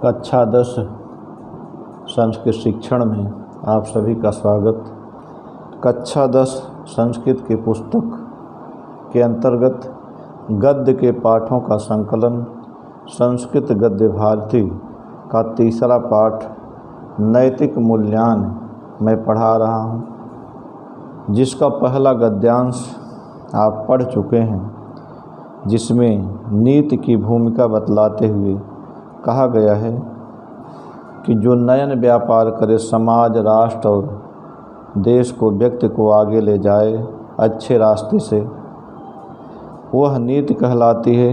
कक्षा 10 संस्कृत शिक्षण में आप सभी का स्वागत। कक्षा 10 संस्कृत की पुस्तक के अंतर्गत गद्य के पाठों का संकलन संस्कृत गद्य भारती का तीसरा पाठ नैतिक मूल्यांकन मैं पढ़ा रहा हूँ, जिसका पहला गद्यांश आप पढ़ चुके हैं, जिसमें नीति की भूमिका बतलाते हुए कहा गया है कि जो नयन व्यापार करे, समाज, राष्ट्र और देश को, व्यक्ति को आगे ले जाए अच्छे रास्ते से, वह नीति कहलाती है।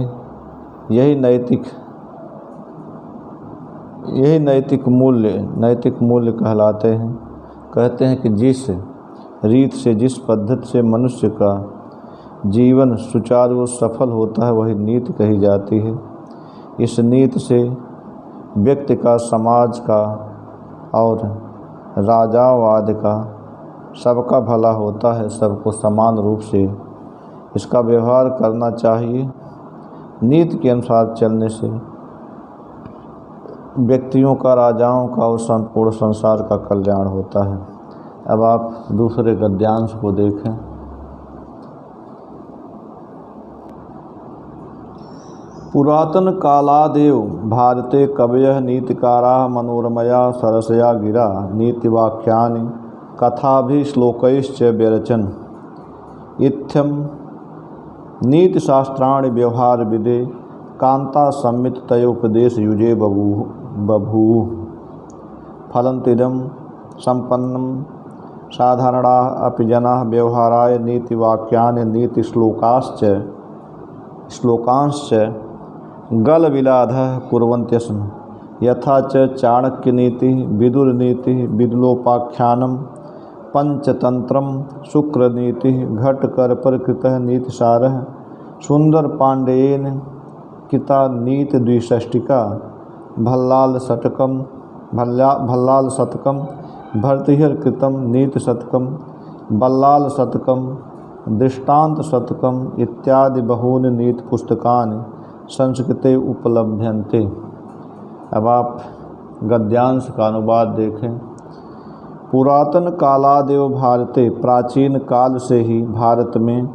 यही नैतिक मूल्य कहलाते हैं। कहते हैं कि जिस रीत से, जिस पद्धति से मनुष्य का जीवन सुचारू और सफल होता है, वही नीति कही जाती है। इस नीति से व्यक्ति का, समाज का और राजावाद का सबका भला होता है। सबको समान रूप से इसका व्यवहार करना चाहिए। नीति के अनुसार चलने से व्यक्तियों का, राजाओं का और संपूर्ण संसार का कल्याण होता है। अब आप दूसरे गद्यांश को देखें। पुरातन कालादेव भारते कवयः नीतिकाराः मनोरमया सरसया गिरा नीतिवाक्यानि कथाभिः श्लोकैश्च व्यरचन्। इत्थं नीतिशास्त्राणि व्यवहारविदे कान्ता संमिततयोपदेश युजे बभूव। फलन्तिदं सम्पन्नं साधारणाः अपि जनाः व्यवहाराय नीतिवाक्यानि नीतिश्लोकांश्च गलविलाधः कुर्वन्त्यः स्म। यथा च चाणक्यनीतिः, विदुरनीतिः, विदुलोपाख्यानं, पंचतंत्रम, शुक्रनीतिः, घटकरपरकृतः नीतिसारः, सुंदरपाण्डेयेन कृता नीतिद्विषष्टिका, भल्लालशतकं, भर्तृहरिकृतं नीतिशतकं, बल्लालशतकं, दृष्टान्तशतकम् इत्यादि बहूनि नीतिपुस्तकानि संस्कृते उपलभ्यन्ते। अब आप गद्यांश का अनुवाद देखें। पुरातन कालादेव भारते, प्राचीन काल से ही भारत में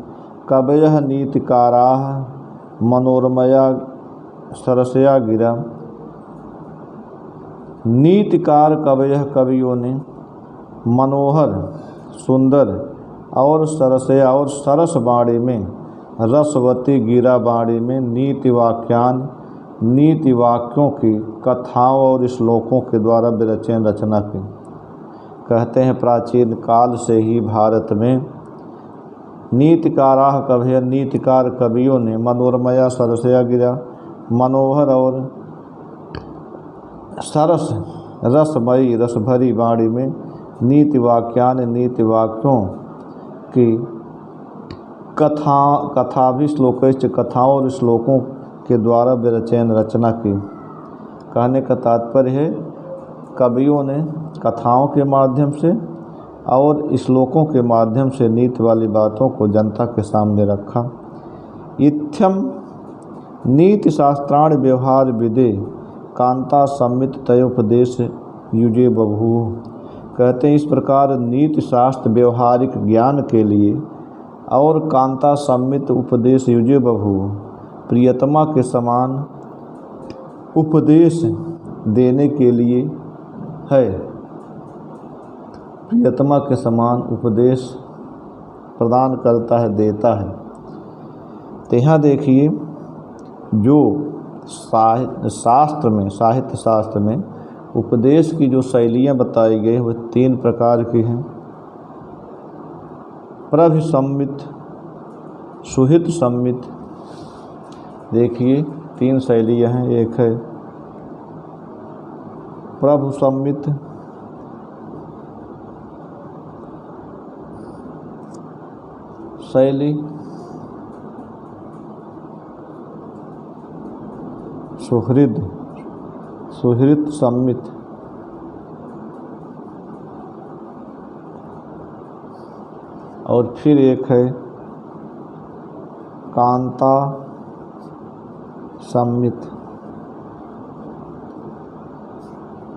कवयः नीतिकाराः मनोरमया सरसया गिरा, नीतिकार कवयः कवियों ने मनोहर, सुंदर और सरसया और सरस बाणी में, रसवती गिरा बाणी में नीति वाक्यों की कथाओं और श्लोकों के द्वारा विरचन रचना की। कहते हैं प्राचीन काल से ही भारत में नीतिकाराः कवयः, नीतिकार कवियों ने, मनोरमया सरसया गिरा, मनोहर और सरस रसमयी, रसभरी वाणी में नीति वाक्यों की कथा भी श्लोकैश्च, कथाओं और श्लोकों के द्वारा विरचन रचना की। कहने का तात्पर्य है कवियों ने कथाओं के माध्यम से और श्लोकों के माध्यम से नीति वाली बातों को जनता के सामने रखा। इत्थम नीतिशास्त्राणि व्यवहारविदे कान्ता संमिततयोपदेश युजे बभूव। कहते हैं इस प्रकार नीति शास्त्र व्यवहारिक ज्ञान के लिए और कांता सम्मित उपदेश युजे बभूव, प्रियतमा के समान उपदेश देने के लिए है। प्रियतमा के समान उपदेश प्रदान करता है, देता है। तो यहाँ देखिए, जो साहित्य शास्त्र में उपदेश की जो शैलियाँ बताई गई वह 3 प्रकार की हैं। प्रभिसम्मित, सुहित सम्मित। देखिए 3 शैलियाँ हैं। एक है प्रभु सम्मित, शैली, सुहृद सम्मित, और फिर एक है कांता सम्मित।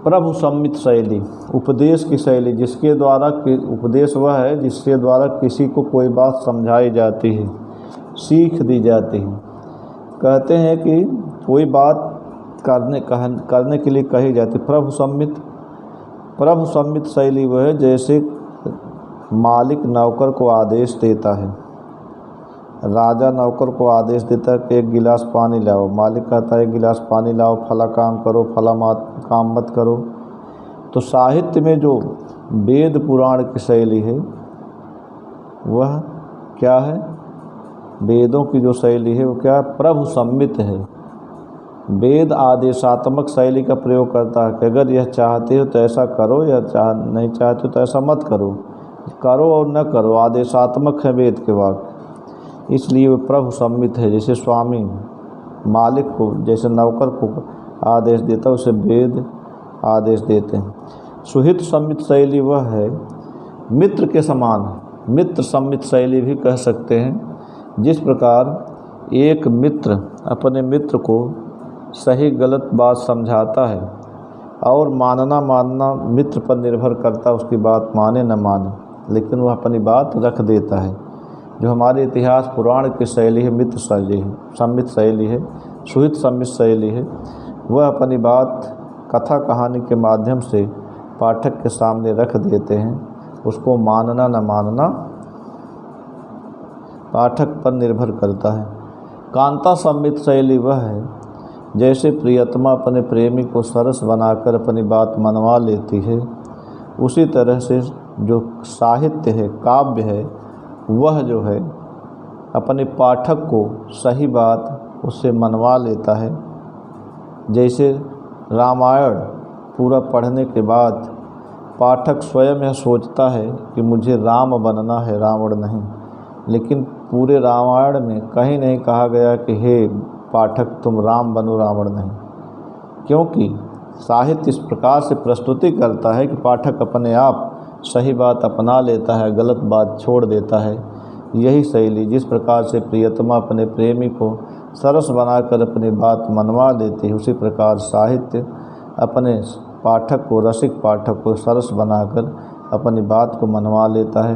प्रभु सम्मित शैली, उपदेश की शैली, जिसके द्वारा उपदेश वह है जिसके द्वारा किसी को कोई बात समझाई जाती है, सीख दी जाती है। कहते हैं कि कोई बात करने के लिए कही जाती। प्रभु सम्मित शैली वह है जैसे मालिक नौकर को आदेश देता है। राजा नौकर को आदेश देता है कि एक गिलास पानी लाओ। मालिक कहता है एक गिलास पानी लाओ, फला काम करो, फला काम मत करो। तो साहित्य में जो वेद पुराण की शैली है वह क्या है? वेदों की जो शैली है वो क्या है? प्रभु सम्मित है। वेद आदेशात्मक शैली का प्रयोग करता है कि अगर यह चाहते हो तो ऐसा करो, या नहीं चाहते हो तो ऐसा मत करो, करो और न करो। आदेशात्मक है वेद के वाक्य, इसलिए वो प्रभु सम्मित है। जैसे स्वामी मालिक को, जैसे नौकर को आदेश देता है, उसे वेद आदेश देते हैं। सुहित सम्मित शैली वह है मित्र के समान, मित्र सम्मित शैली भी कह सकते हैं। जिस प्रकार एक मित्र अपने मित्र को सही गलत बात समझाता है, और मानना मित्र पर निर्भर करता है, उसकी बात माने न माने, लेकिन वह अपनी बात रख देता है। जो हमारे इतिहास पुराण की शैली है, मित्र शैली है, सम्मित शैली है, सुहित सम्मित शैली है। वह अपनी बात कथा कहानी के माध्यम से पाठक के सामने रख देते हैं। उसको मानना न मानना पाठक पर निर्भर करता है। कांता सम्मित शैली वह है जैसे प्रियतमा अपने प्रेमी को सरस बनाकर अपनी बात मनवा लेती है, उसी तरह से जो साहित्य है, काव्य है, वह जो है अपने पाठक को सही बात उससे मनवा लेता है। जैसे रामायण पूरा पढ़ने के बाद पाठक स्वयं यह सोचता है कि मुझे राम बनना है, रावण नहीं, लेकिन पूरे रामायण में कहीं नहीं कहा गया कि हे पाठक तुम राम बनो, रावण नहीं। क्योंकि साहित्य इस प्रकार से प्रस्तुति करता है कि पाठक अपने आप सही बात अपना लेता है, गलत बात छोड़ देता है। यही शैली, जिस प्रकार से प्रियतमा अपने प्रेमी को सरस बनाकर अपनी बात मनवा लेती है, उसी प्रकार साहित्य अपने पाठक को, रसिक पाठक को सरस बनाकर अपनी बात को मनवा लेता है।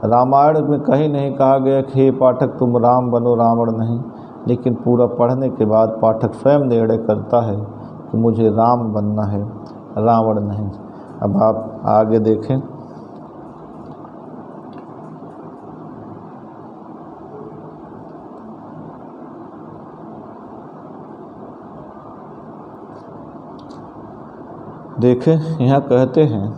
रामायण में कहीं नहीं कहा गया कि हे पाठक तुम राम बनो, रावण नहीं, लेकिन पूरा पढ़ने के बाद पाठक स्वयं निर्णय करता है कि मुझे राम बनना है, रावण नहीं। अब आप आगे देखें। यहाँ कहते हैं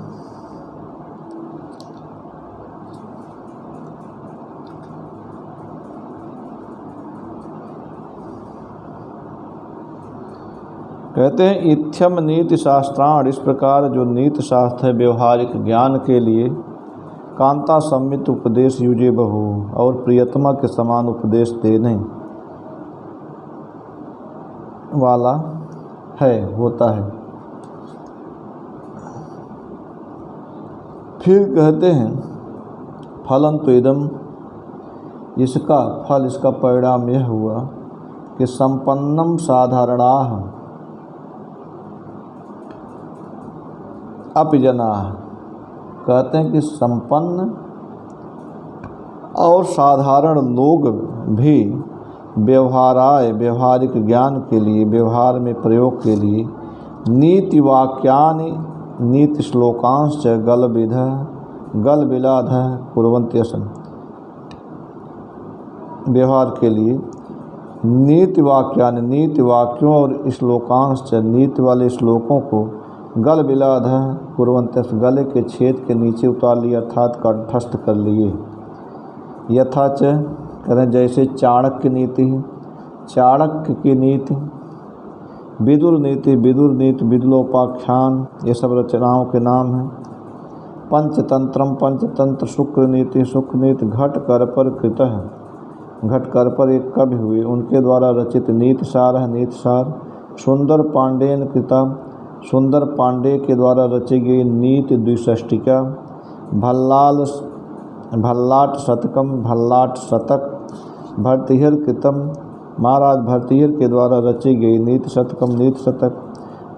इत्थम नीति शास्त्राण, इस प्रकार जो नीति शास्त्र है व्यवहारिक ज्ञान के लिए कांता सम्मित उपदेश युजे बहु, और प्रियतमा के समान उपदेश देने वाला होता है। फिर कहते हैं फलन तो इदम, इसका फल, इसका परिणाम यह हुआ कि संपन्नम साधारणाः अपजनाः, कहते हैं कि संपन्न और साधारण लोग भी व्यवहारिक ज्ञान के लिए, व्यवहार में प्रयोग के लिए नीति वाक्यानि नीति श्लोकांश गल विलाध कुर्वन्ति आसन्, व्यवहार के लिए नीति वाक्यानि, नीति वाक्यों और श्लोकांश, नीति वाले श्लोकों को गल विलाध कुर्वन्ति, गले के छेद के नीचे उतार लिए, अर्थात कंठस्थ कर लिए। यथाच करें जैसे चाणक्य नीति, चाणक्य की नीति, विदुर नीति, विदुलोपाख्यान, ये सब रचनाओं के नाम हैं। पंचतंत्रम, पंचतंत्र, शुक्र नीति, घट कर पर कृत है, घट कर पर एक कवि हुए, उनके द्वारा रचित नीतिसार है, नीतिसार। सुंदर पांडेन कृता, सुंदर पांडे के द्वारा रची गई नीति द्विषष्टिका। भल्लाट शतकम, भल्लाट शतक। भर्तृहर कृतम, महाराज भर्तृहर के द्वारा रची गई नीति शतकम, नीति शतक।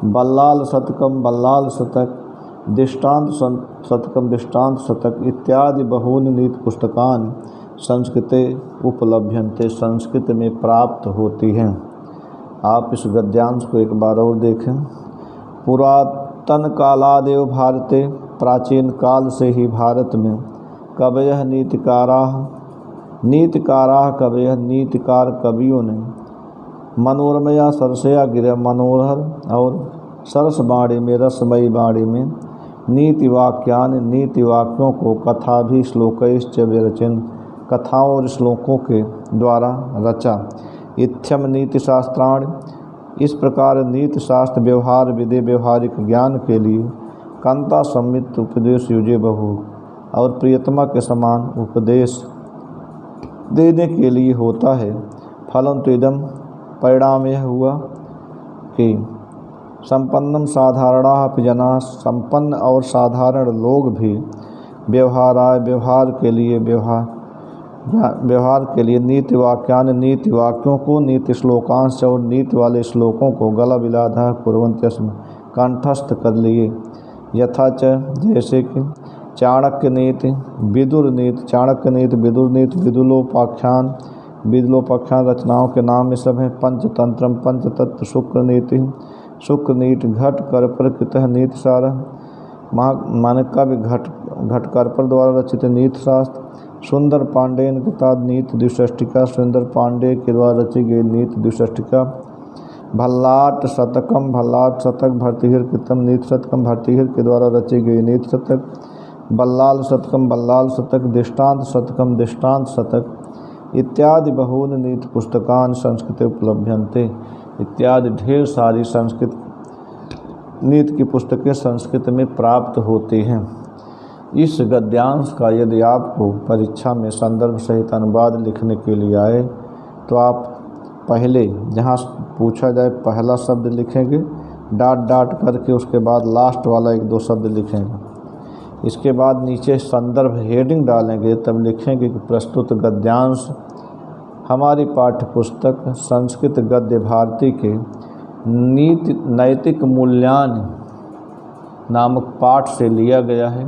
बल्लाल शतकम बल्लाल शतक, दृष्टांत शतकम दृष्टांत शतक इत्यादि बहूनि नीति पुस्तकान संस्कृते उपलभ्यन्ते, संस्कृत में प्राप्त होती हैं। आप इस गद्यांश को एक बार और देखें। पुरातन कालादेव भारते, प्राचीन काल से ही भारत में कवयः नीतिकाराः कवयः नीतिकार कवियों ने मनोरमया सरसया गिरह मनोहर और सरस बाणी में रसमयी बाणी में नीति वाक्यों को कथा भी श्लोकैश्च विरचन, कथाओं और श्लोकों के द्वारा रचा। इत्थम नीति शास्त्राणि, इस प्रकार नीति शास्त्र व्यवहार विधि व्यवहारिक ज्ञान के लिए कांता सम्मित उपदेश युजे बहु, और प्रियतमा के समान उपदेश देने के लिए होता है। फलं तो इदम, परिणाम यह हुआ कि संपन्नम साधारणाः जनाः, संपन्न और साधारण लोग भी व्यवहार के लिए नीति वाक्यों को, नीति श्लोकांश और नीति वाले श्लोकों को गला बिलाधा कुर्वन्त्यस्म कंठस्थ कर लिए। यथा च, जैसे कि चाणक्य नीति, विदुर नीति, चाणक्य नीति, विदुर नीति, विदुलोपाख्यान रचनाओं के नाम में सब हैं। पंचतंत्रम पंचतत्व, शुक्र नीति, घट कर पर कृतः नीति सार, मानका भी घटकर पर द्वारा रचित नीति शास्त्र। सुंदर पांडेन कृता नीति द्विष्टिका, सुंदर पांडे के द्वारा रची गई नीति द्विष्टिका। भल्लाट शतकम, भल्लाट शतक, भर्तृहरि कृतम नीति शतकम, भर्तृहरि के द्वारा रची गई नीति शतक। बल्लाल शतकम, बल्लाल शतक, दृष्टांत शतकम, दृष्टांत शतक इत्यादि बहूनि नीति पुस्तकान संस्कृते उपलभ्यन्ते, इत्यादि ढेर सारी संस्कृत नीति की पुस्तकें संस्कृत में प्राप्त होती हैं। इस गद्यांश का यदि आपको परीक्षा में संदर्भ सहित अनुवाद लिखने के लिए आए तो आप पहले जहाँ पूछा जाए पहला शब्द लिखेंगे डॉट करके, उसके बाद लास्ट वाला 1-2 शब्द लिखेंगे। इसके बाद नीचे संदर्भ हेडिंग डालेंगे, तब लिखेंगे कि प्रस्तुत गद्यांश हमारी पाठ्यपुस्तक संस्कृत गद्य भारती के नैतिक मूल्यांकन नामक पाठ से लिया गया है।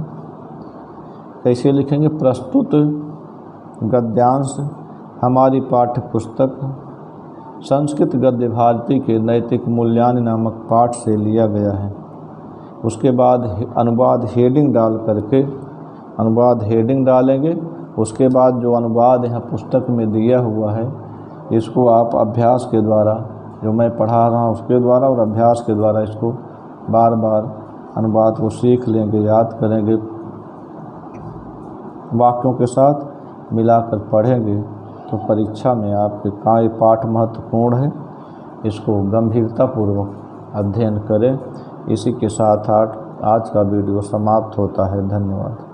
कैसे लिखेंगे? प्रस्तुत गद्यांश हमारी पाठ्यपुस्तक संस्कृत गद्य भारती के नैतिक मूल्यांकन नामक पाठ से लिया गया है। उसके बाद अनुवाद हेडिंग डाल करके अनुवाद हेडिंग डालेंगे। उसके बाद जो अनुवाद यहाँ पुस्तक में दिया हुआ है इसको आप अभ्यास के द्वारा, जो मैं पढ़ा रहा हूँ उसके द्वारा और अभ्यास के द्वारा इसको बार बार अनुवाद को सीख लेंगे, याद करेंगे, वाक्यों के साथ मिलाकर पढ़ेंगे तो परीक्षा में आपके ये पाठ महत्वपूर्ण है। इसको गंभीरतापूर्वक अध्ययन करें। इसी के साथ आज का वीडियो समाप्त होता है। धन्यवाद।